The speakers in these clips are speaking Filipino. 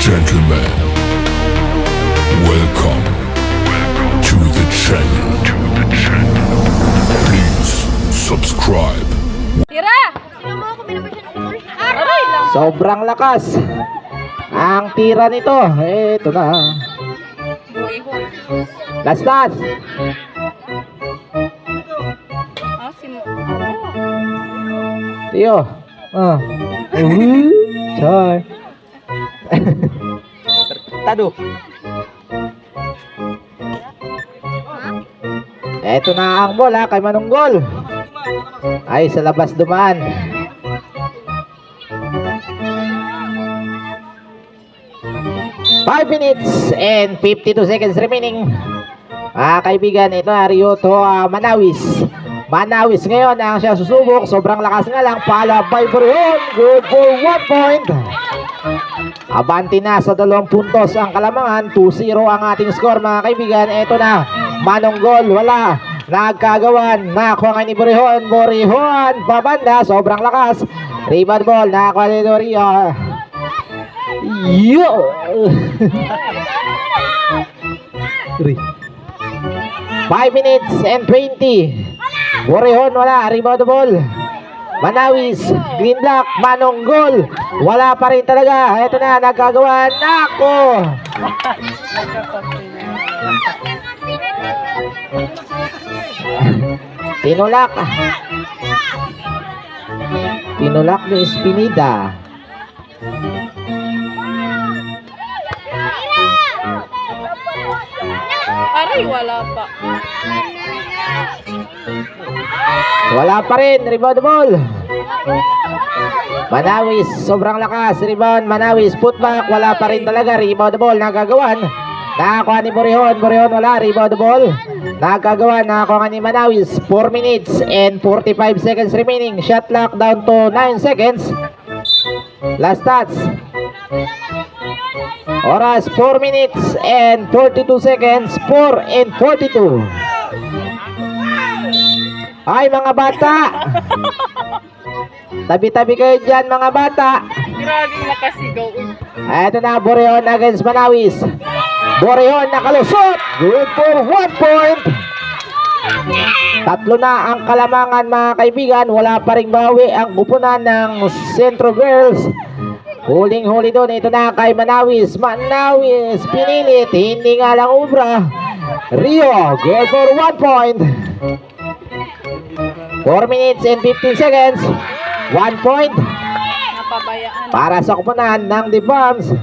Gentlemen, welcome to the channel. Please subscribe. Tira! Aray lang. Sobrang lakas ang tira nito. Ito na. Buihon. Last dance. Ah, sino? Tiyo. Choy. Tado. Ito na ang bola kay Manunggol. Ay, sa labas dumaan. Five minutes and 52 seconds remaining. Kaibigan, ito na Ryoto Manawis. Manawis ngayon ang siya susubok. Sobrang lakas nga lang. Pala by Borjon. Good for 1 point. Abanti na sa 2 puntos ang Kalamangan. 2-0 ang ating score mga kaibigan. Ito na. Manunggol. Wala. Nagkagawan. Nakuha ni Borjon. Borjon. Pabanda. Sobrang lakas. Rebound ball. Nakuha ni Dorio. Yo! 5 minutes and 20. Borjon wala, rebound ball. Manawis, green block, Manunggol. Wala pa rin talaga. Ito na, nagkagawa. Nako! Tinulak. Tinulak ni Espinida. Aray, wala pa. Wala pa rin, rebound ball. Manawis, sobrang lakas. Rebound, Manawis, putback. Wala pa rin talaga, rebound ball. Nagagawan. Nakakuha ni Borjon. Borjon wala, rebound ball. Nagagawan, nakakuha ni Manawis. 4 minutes and 45 seconds remaining. Shot clock down to 9 seconds. Last stats. Oras 4 minutes and 42 seconds. 4 and 42. Ay mga bata, tabi-tabi kayo dyan mga bata. Grabe makasigaw. Ito na Borjon against Manawis. Borjon nakalusot. Good for 1 point. Tatlo na ang Kalamangan mga kaibigan. Wala pa ring bawi ang kupunan ng Centro Girls. Huling-huli doon. Ito na kay Manawis. Manawis pinilit. Hindi nga lang ubra. Rio, good for 1 point. 4 minutes and 15 seconds. 1 point Napabayaan. para sa kupunan ng The Bombs.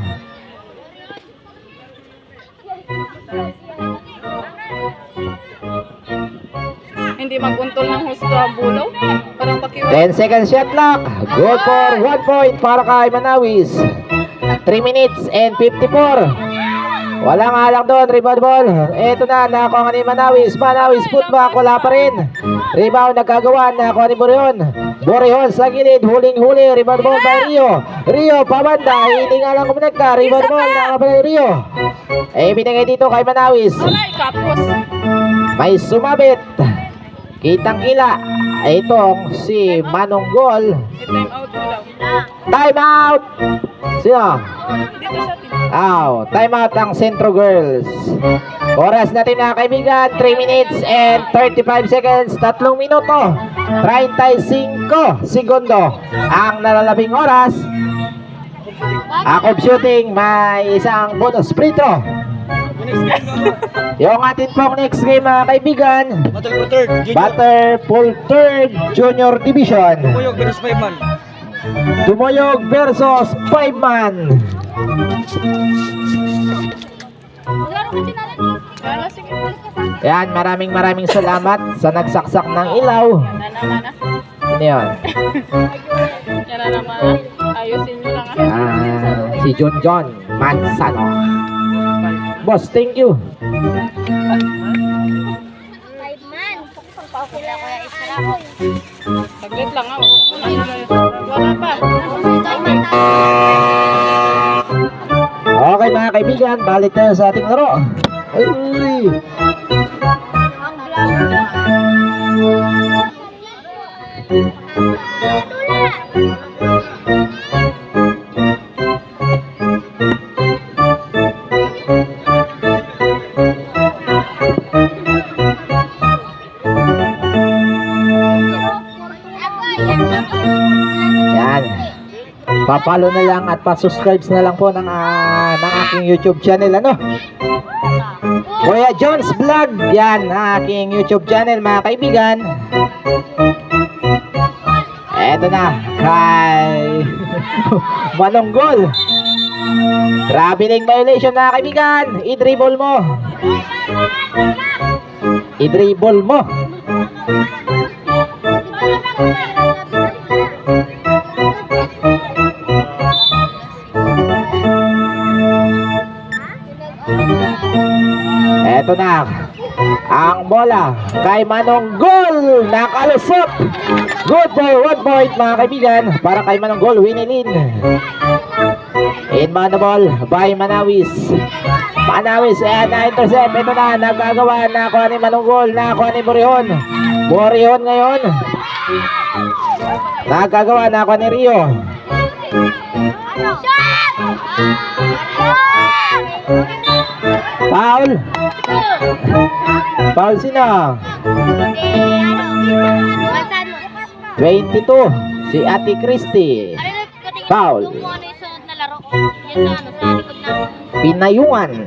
Hindi maguntol ng husto ang bulaw. Parang pakiwa. 10 seconds shot clock. Good for 1 point para kay Manawis. 3 minutes and 54. Wala nga lang doon, rebound ball. Ito na, nakuha ni Manawis. Manawis putback, wala pa rin. Rebound, nagkagawa, nakuha ni Borjon. Borjon sa gilid, huling-huli. Rebound ball by Rio. Rio, pabanda, hindi nga lang kumonekta. Rebound ball, nakuha ni Rio. Binigay dito kay Manawis. Wala, ikapos. May sumabit. Kitang-kila. Itong si Manunggol. I-time out mo lang. Time out! Sino? Dito sa atin. Time out ang Centro Girls. Oras natin mga kaibigan, 3 minutes and 35 seconds. 3 minuto, 35 segundo ang nalalabing oras. Akop shooting, may isang bonus free throw. Yung atin pong next game mga kaibigan, Butterpool 3rd Junior Division. Dumoyog versus 5-man. Yan, maraming salamat sa nagsaksak ng ilaw. Mana. Ano yun? Yan na naman. Ayusin nyo lang. Si John Mansano. Boss, thank you. 5-man. Sila Kuya Isra. Saglit lang ako. Wala pa. Okay mga kaibigan, balik tayo sa ating laro. Ay! Ang vlog. Yan. Papalo na lang at pa-subscribe na lang po ng aking YouTube channel, ano? Kuya Jones Vlog, yan, ang aking YouTube channel, mga kaibigan. Eto na, kay Manonggol. Traveling violation, mga kaibigan. I-dribble mo. I-dribble mo. Eto na ang bola kay Manonggol, nakalusot. Good for 1 point, mga kaibigan, para kay Manonggol. Winilin. Inbound the ball by Manawis. Manawis na-intercept. Ito na, nagagawa na ako ni Manonggol, na ako ni Borihon. Borihon ngayon, nagagawa na ako ni Rio. Foul. Foul sino? 22, si Ate Christy. Foul. Pinayungan.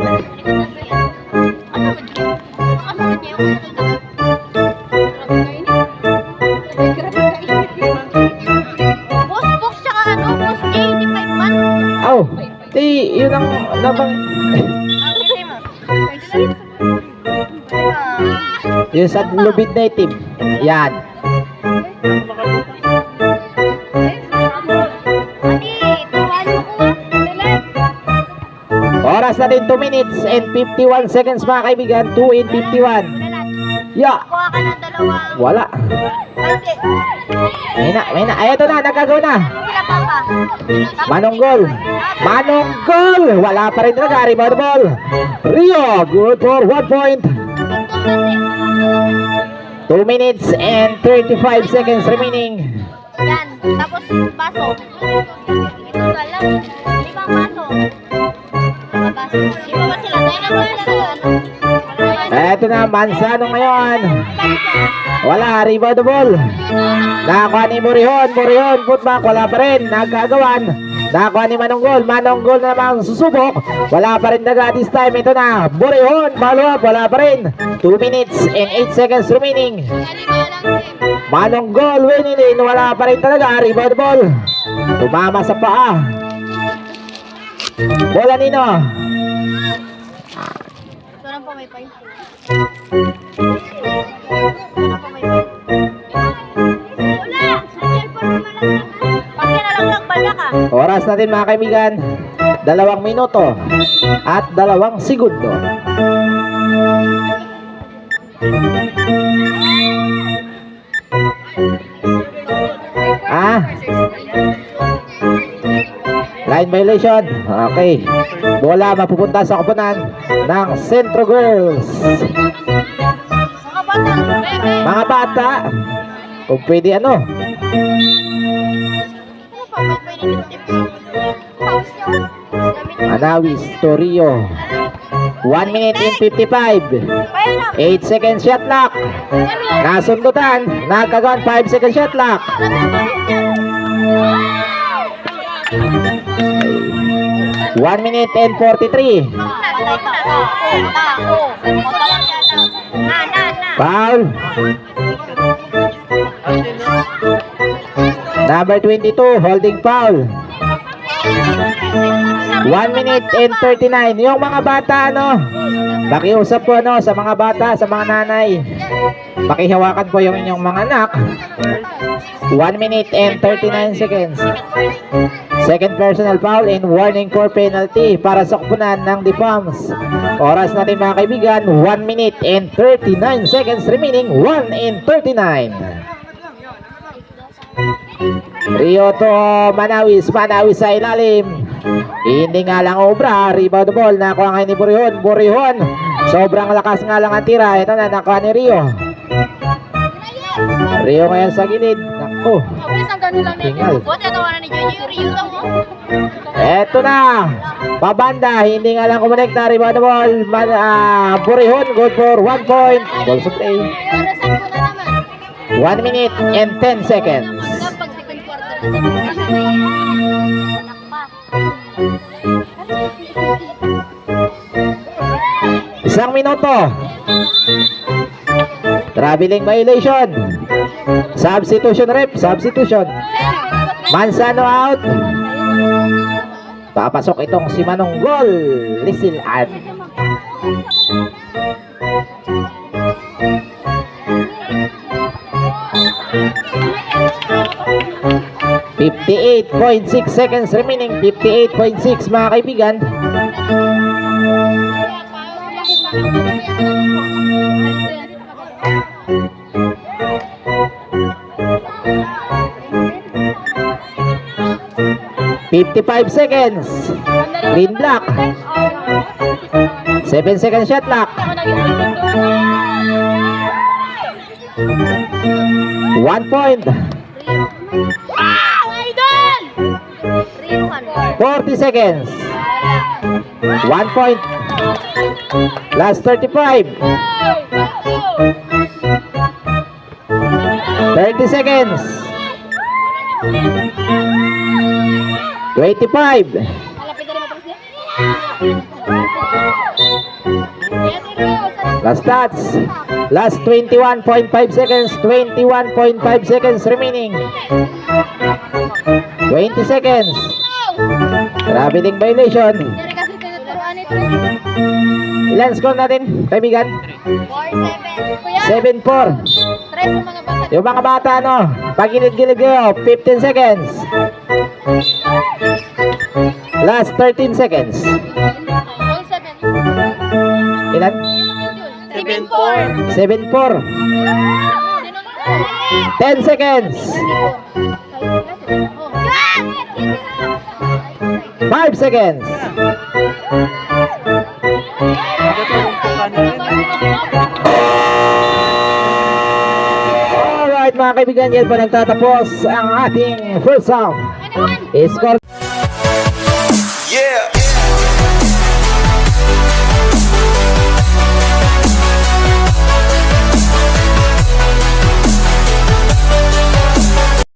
Boss tsaka boss J, hindi 5 man. Oh, yun ang nabang. Yung sa Lubid Native. Yan. Oras na din 2 minutes and 51 seconds, mga kaibigan. 2 and 51. Yeah. Kuha ka ng dalawang. Wala. May na. Ay, ito na. Nagagawa na. Sila papa. Manonggol. Manonggol. Wala pa rin talaga. Rebound ball. Rio. Good for 1 point. 2 minutes and 35 seconds remaining. Yan. Tapos baso. Ito na lang. Limang baso. Baso. Iba ba sila? Dahil naman sila. Eto na. Mansano ngayon. Wala. Rebound ball. Nakakuha ni Borihon. Borihon. Putback. Wala pa rin. Nagkagawan. Nakakuha ni Manonggol. Manonggol na naman susubok. Wala pa rin daga this time. Ito na. Borihon. Follow up. Wala pa rin. 2 minutes and 8 seconds remaining. Manonggol. Winilin. Wala pa rin talaga. Rebound ball. Tumama sa paa. Bola nino. Sarang pa may pay. Oras natin, mga kaibigan, 2 minuto at 2 segundo. Line violation. Okay. Bola mapupunta sa koponan ng Centro Girls. Mga bata, kung pwede ano. Manawis to Rio. 1 minute and 55. 8 seconds shot clock. Nasundutan. Nagkagawan 5 seconds shot clock. 1 minute and 43. Foul. Number 22, holding foul. 1 minute and 39. Yung mga bata, ano, pakiusap po, ano, sa mga bata, sa mga nanay, pakihawakan po yung inyong mga anak. 1 minute and 39 seconds. Second personal foul and warning for penalty para sa kupunan ng DePalms. Oras natin, mga kaibigan, 1 minute and 39 seconds remaining. 1 and 39. Rio to Manawis. Manawis sa ilalim. Hindi nga lang obra. Rebound ball. Nakuha nga ni Borihon. Borihon. Sobrang lakas nga lang ang tira. Ito na, nakuha ni Rio. Rio ngayon sa gilid. Naku. Tingal. Eto na. Pabanda. Hindi nga lang kumonekta. Rebound ball. Borihon. Good for 1 point. Ball to play. 1 minute and 10 seconds. Anak pa. Isang minuto. Traveling violation. Substitution rep. Substitution. Mansano out. Papasok itong si Manong Gol. Lisilan. 58.6 seconds remaining. 58.6 mga kaibigan. $55 seconds. Green block. 7 seconds shot clock. 1 point. Wow! Idol! 40 seconds. 1 point. Last 35. 30 seconds. 25. Last stats. Last 21.5 seconds. 21.5 seconds remaining. 20 seconds. Traveling violation. Ilan score natin, kaibigan? 4-7. Kuya, 7-4. stress yung mga bata. Yung mga bata, no? Pagilid-gilid kayo. 15 seconds. Last 13 seconds. All 7. Ilan? 7-4. 7-4. 10 seconds. 5 seconds. Alright mga kaibigan, yan po nagtatapos ang ating first half. Score Yeah.